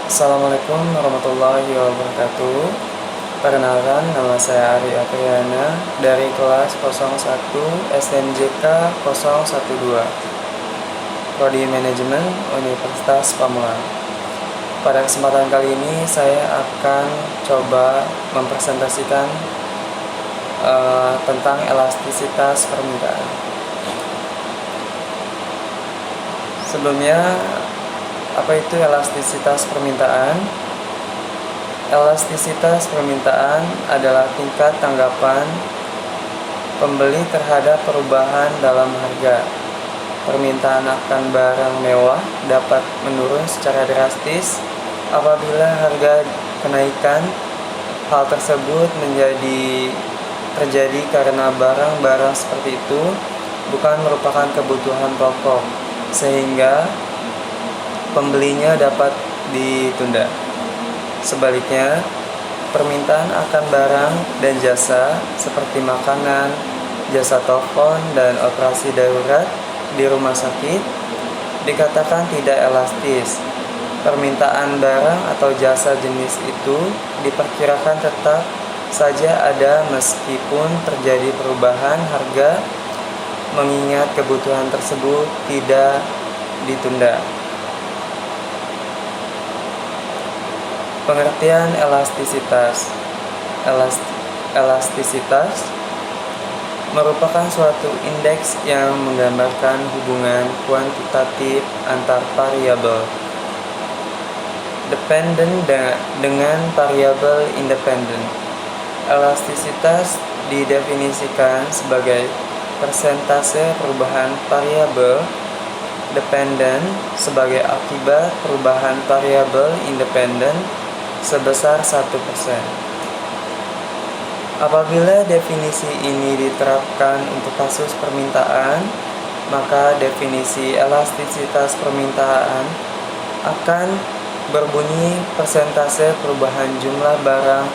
Assalamualaikum warahmatullahi wabarakatuh. Perkenalkan, nama saya Ari Apriyana dari kelas 01 SMJK 012 Prodi Manajemen Universitas Pamulang. Pada kesempatan kali ini saya akan coba mempresentasikan tentang elastisitas permintaan. Sebelumnya, apa itu elastisitas permintaan? Elastisitas permintaan adalah tingkat tanggapan pembeli terhadap perubahan dalam harga. Permintaan akan barang mewah dapat menurun secara drastis apabila harga kenaikan. Hal tersebut terjadi karena barang-barang seperti itu bukan merupakan kebutuhan pokok, sehingga pembelinya dapat ditunda. Sebaliknya, permintaan akan barang dan jasa seperti makanan, jasa telepon, dan operasi darurat di rumah sakit dikatakan tidak elastis. Permintaan barang atau jasa jenis itu diperkirakan tetap saja ada meskipun terjadi perubahan harga, mengingat kebutuhan tersebut tidak ditunda. Pengertian elastisitas. Elastisitas merupakan suatu indeks yang menggambarkan hubungan kuantitatif antar variabel dependen dengan variabel independen. Elastisitas didefinisikan sebagai persentase perubahan variabel dependen sebagai akibat perubahan variabel independen sebesar 1%. Apabila definisi ini diterapkan untuk kasus permintaan, maka definisi elastisitas permintaan akan berbunyi persentase perubahan jumlah barang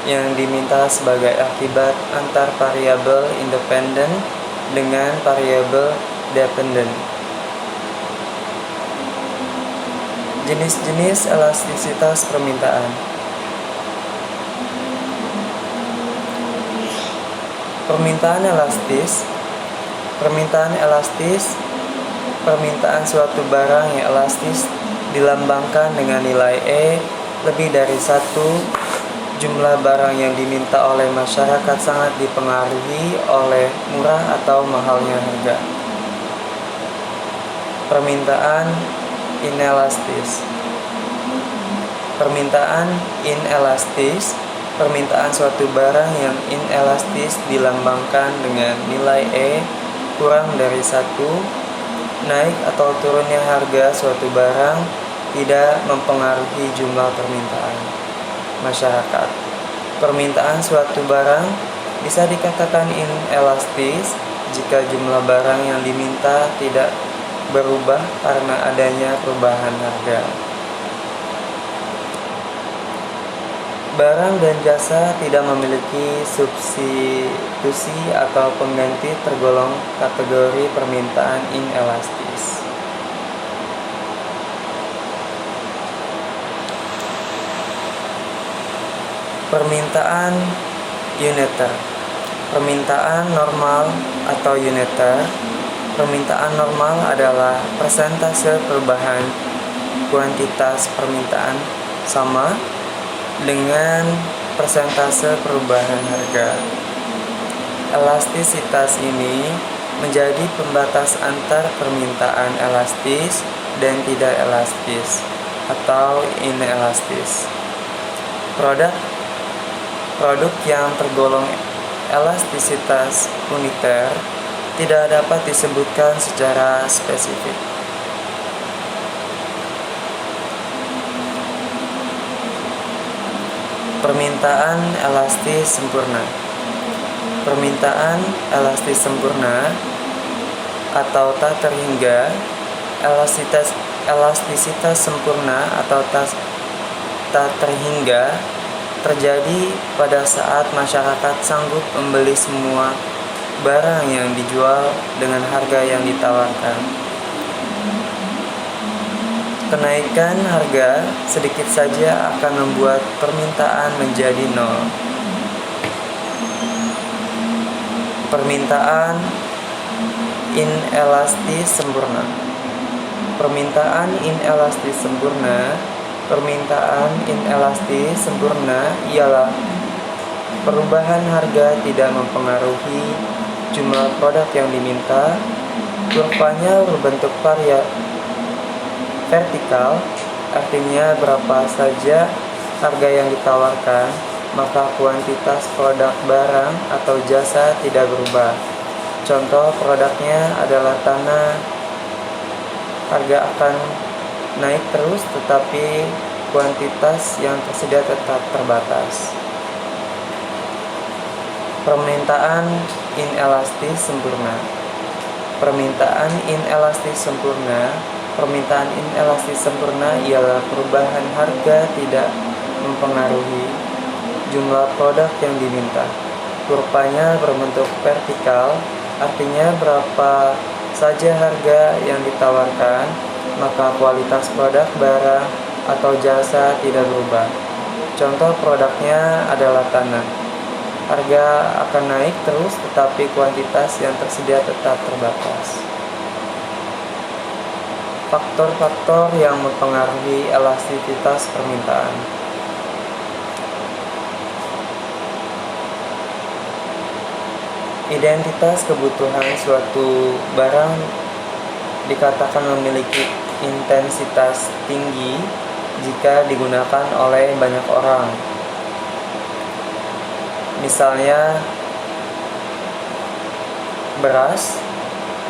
yang diminta sebagai akibat antar variabel independen dengan variabel dependen. Jenis-jenis elastisitas permintaan. Permintaan elastis. Permintaan suatu barang yang elastis dilambangkan dengan nilai E lebih dari 1. Jumlah barang yang diminta oleh masyarakat sangat dipengaruhi oleh murah atau mahalnya harga. Permintaan inelastis. Permintaan suatu barang yang inelastis dilambangkan dengan nilai E kurang dari 1. Naik atau turunnya harga suatu barang tidak mempengaruhi jumlah permintaan masyarakat. Permintaan suatu barang bisa dikatakan inelastis jika jumlah barang yang diminta tidak berubah karena adanya perubahan harga. Barang dan jasa tidak memiliki substitusi atau pengganti tergolong kategori permintaan inelastis. Permintaan uniter. Permintaan normal atau uniter. Permintaan normal adalah persentase perubahan kuantitas permintaan sama dengan persentase perubahan harga. Elastisitas ini menjadi pembatas antar permintaan elastis dan tidak elastis atau inelastis. Produk yang tergolong elastisitas uniter tidak dapat disebutkan secara spesifik. Permintaan elastis sempurna. Permintaan elastis sempurna atau tak terhingga. Elastisitas sempurna atau tak terhingga terjadi pada saat masyarakat sanggup membeli semua barang yang dijual dengan harga yang ditawarkan. Kenaikan harga sedikit saja akan membuat permintaan menjadi nol. Permintaan inelastis sempurna. Permintaan inelastis sempurna ialah perubahan harga tidak mempengaruhi jumlah produk yang diminta. Kurvanya berbentuk vertikal, artinya berapa saja harga yang ditawarkan, maka kuantitas produk barang atau jasa tidak berubah. Contoh produknya adalah tanah. Harga akan naik terus, tetapi kuantitas yang tersedia tetap terbatas. Permintaan inelastis sempurna. Permintaan inelastis sempurna ialah perubahan harga tidak mempengaruhi jumlah produk yang diminta. Kurvanya berbentuk vertikal, artinya berapa saja harga yang ditawarkan, maka kualitas produk barang atau jasa tidak berubah. Contoh produknya adalah tanah. Harga akan naik terus, tetapi kuantitas yang tersedia tetap terbatas. Faktor-faktor yang mempengaruhi elastisitas permintaan. Identitas kebutuhan suatu barang dikatakan memiliki intensitas tinggi jika digunakan oleh banyak orang. Misalnya beras,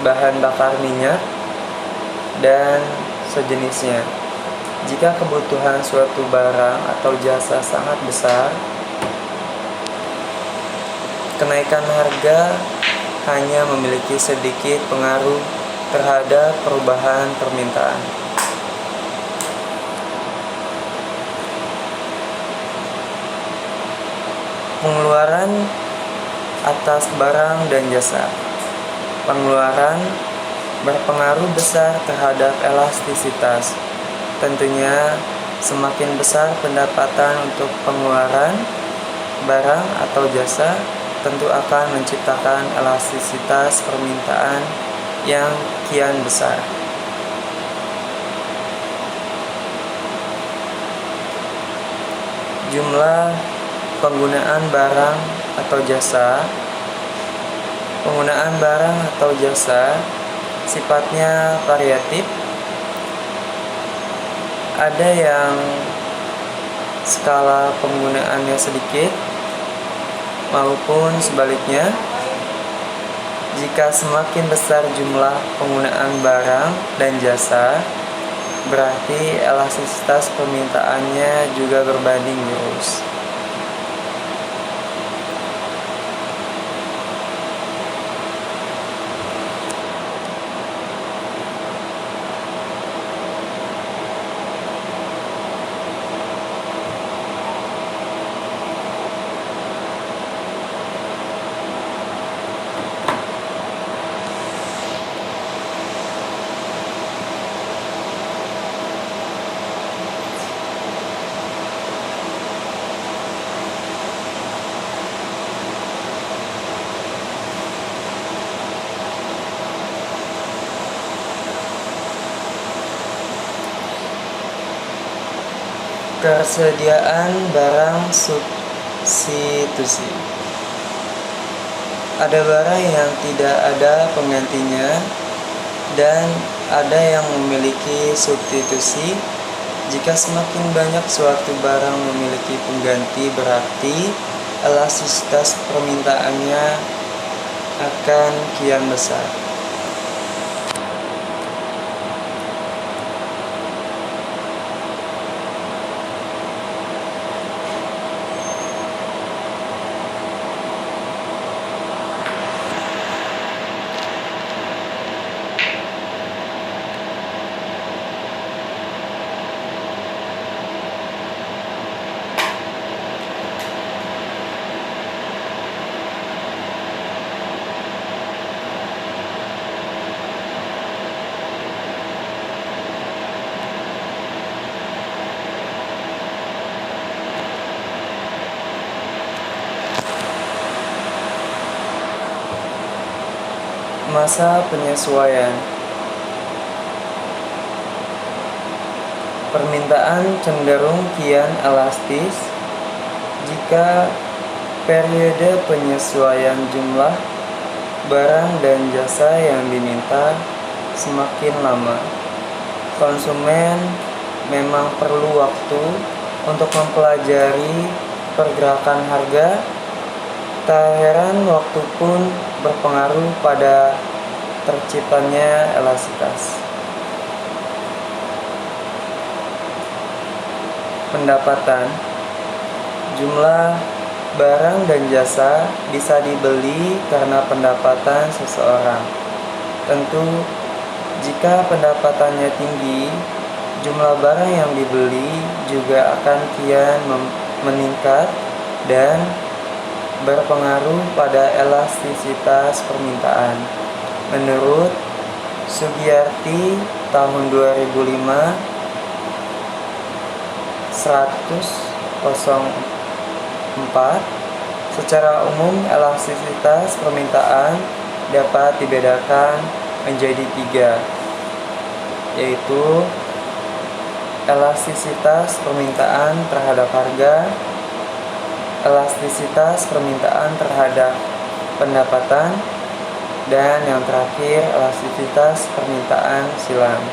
bahan bakar minyak, dan sejenisnya. Jika kebutuhan suatu barang atau jasa sangat besar, kenaikan harga hanya memiliki sedikit pengaruh terhadap perubahan permintaan. Pengeluaran atas barang dan jasa. Pengeluaran berpengaruh besar terhadap elastisitas. Tentunya, semakin besar pendapatan untuk pengeluaran barang atau jasa, tentu akan menciptakan elastisitas permintaan yang kian besar. Jumlah penggunaan barang atau jasa. Penggunaan barang atau jasa sifatnya variatif. Ada yang skala penggunaannya sedikit, maupun sebaliknya. Jika semakin besar jumlah penggunaan barang dan jasa, berarti elastisitas permintaannya juga berbanding lurus. Ketersediaan barang substitusi. Ada barang yang tidak ada penggantinya dan ada yang memiliki substitusi. Jika semakin banyak suatu barang memiliki pengganti, berarti elastisitas permintaannya akan kian besar. Masa penyesuaian. Permintaan cenderung kian elastis jika periode penyesuaian jumlah barang dan jasa yang diminta semakin lama. Konsumen memang perlu waktu untuk mempelajari pergerakan harga. Tak heran waktu pun berpengaruh pada terciptanya elastisitas. Pendapatan. Jumlah barang dan jasa bisa dibeli karena pendapatan seseorang. Tentu, jika pendapatannya tinggi, jumlah barang yang dibeli juga akan kian meningkat dan berpengaruh pada elastisitas permintaan. Menurut Sugiyarti tahun 2005, 104, secara umum elastisitas permintaan dapat dibedakan menjadi 3, yaitu elastisitas permintaan terhadap harga, elastisitas permintaan terhadap pendapatan, dan yang terakhir elastisitas permintaan silang.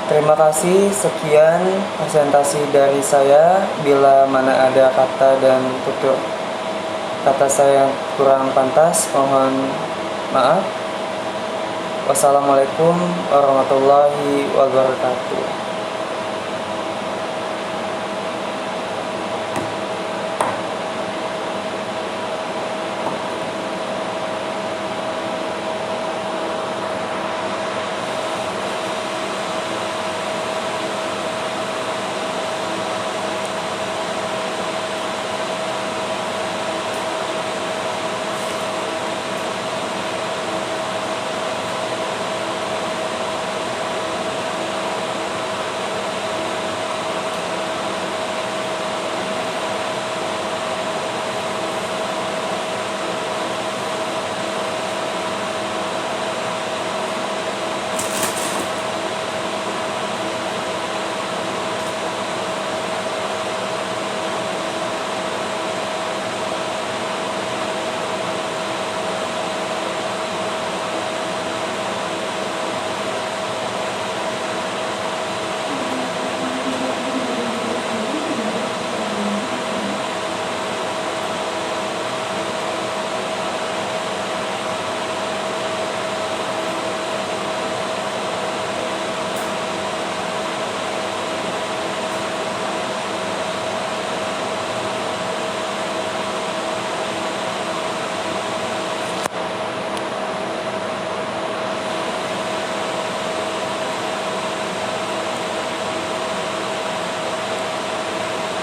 Terima kasih, sekian presentasi dari saya. Bila mana ada kata dan tutur kata saya yang kurang pantas, mohon maaf. Wassalamualaikum warahmatullahi wabarakatuh.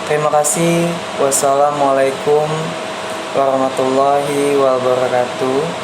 Terima kasih. Wassalamualaikum warahmatullahi wabarakatuh.